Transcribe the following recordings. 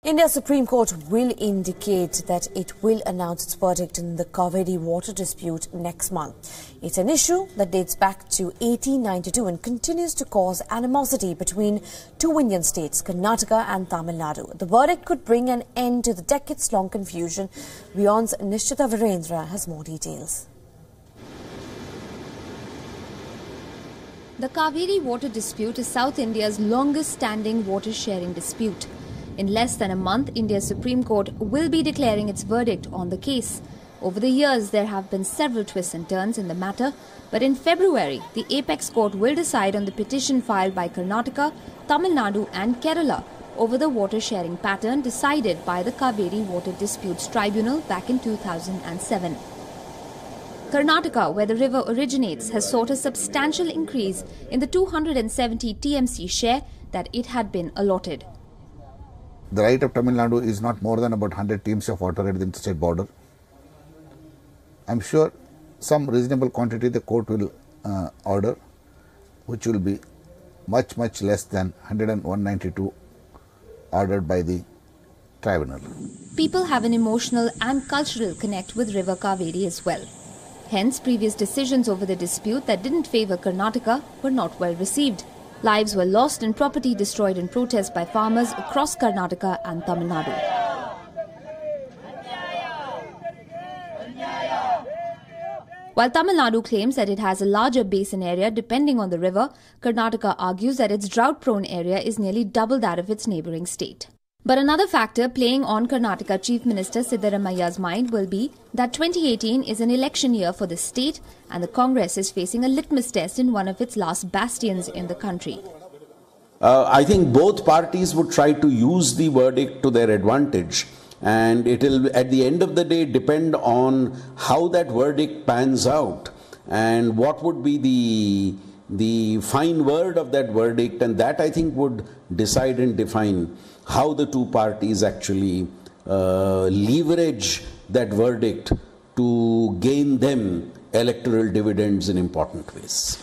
India's Supreme Court will indicate that it will announce its verdict in the Cauvery water dispute next month. It's an issue that dates back to 1892 and continues to cause animosity between two Indian states, Karnataka and Tamil Nadu. The verdict could bring an end to the decades-long confusion. WION's Nishchita Virendra has more details. The Cauvery water dispute is South India's longest-standing water-sharing dispute. In less than a month, India's Supreme Court will be declaring its verdict on the case. Over the years, there have been several twists and turns in the matter, but in February, the Apex Court will decide on the petition filed by Karnataka, Tamil Nadu and Kerala over the water-sharing pattern decided by the Cauvery Water Disputes Tribunal back in 2007. Karnataka, where the river originates, has sought a substantial increase in the 270 TMC share that it had been allotted. The right of Tamil Nadu is not more than about 100 TMC of water at the interstate border. I am sure some reasonable quantity the court will order, which will be much less than 192 ordered by the tribunal. People have an emotional and cultural connect with River Cauvery as well. Hence, previous decisions over the dispute that didn't favour Karnataka were not well received. Lives were lost and property destroyed in protest by farmers across Karnataka and Tamil Nadu. While Tamil Nadu claims that it has a larger basin area depending on the river, Karnataka argues that its drought-prone area is nearly double that of its neighbouring state. But another factor playing on Karnataka Chief Minister Siddaramaia's mind will be that 2018 is an election year for the state and the Congress is facing a litmus test in one of its last bastions in the country. I think both parties would try to use the verdict to their advantage, and it will at the end of the day depend on how that verdict pans out and what would be the fine word of that verdict, and that I think would decide and define how the two parties actually leverage that verdict to gain them electoral dividends in important ways.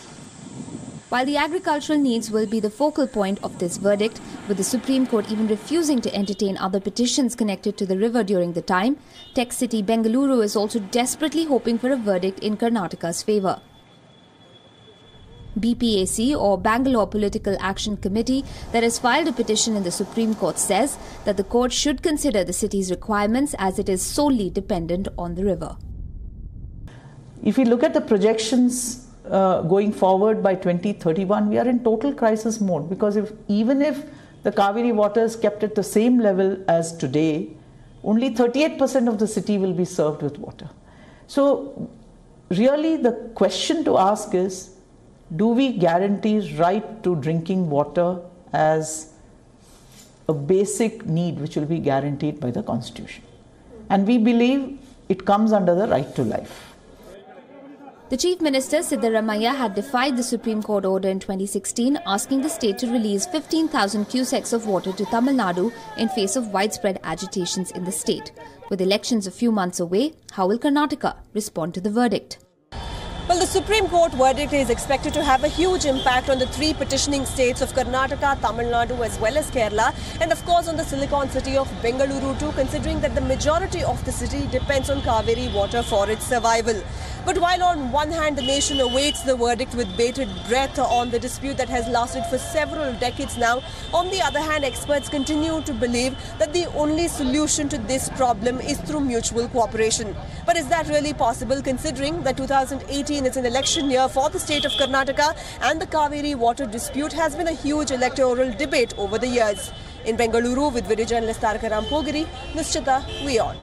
While the agricultural needs will be the focal point of this verdict, with the Supreme Court even refusing to entertain other petitions connected to the river during the time, tech city Bengaluru is also desperately hoping for a verdict in Karnataka's favour. BPAC, or Bangalore Political Action Committee, that has filed a petition in the Supreme Court says that the court should consider the city's requirements as it is solely dependent on the river. If we look at the projections going forward by 2031, we are in total crisis mode, because even if the Cauvery water is kept at the same level as today, only 38% of the city will be served with water. So really the question to ask is, do we guarantee right to drinking water as a basic need which will be guaranteed by the Constitution? And we believe it comes under the right to life. The Chief Minister Siddaramaiah had defied the Supreme Court order in 2016 asking the state to release 15,000 cusecs of water to Tamil Nadu in face of widespread agitations in the state. With elections a few months away, how will Karnataka respond to the verdict? Well, the Supreme Court verdict is expected to have a huge impact on the three petitioning states of Karnataka, Tamil Nadu as well as Kerala, and of course on the Silicon city of Bengaluru too, considering that the majority of the city depends on Cauvery water for its survival. But while on one hand the nation awaits the verdict with bated breath on the dispute that has lasted for several decades now, on the other hand experts continue to believe that the only solution to this problem is through mutual cooperation. But is that really possible, considering that 2018 is an election year for the state of Karnataka and the Cauvery water dispute has been a huge electoral debate over the years? In Bengaluru with video journalist Cauvery, Nishchita, WION.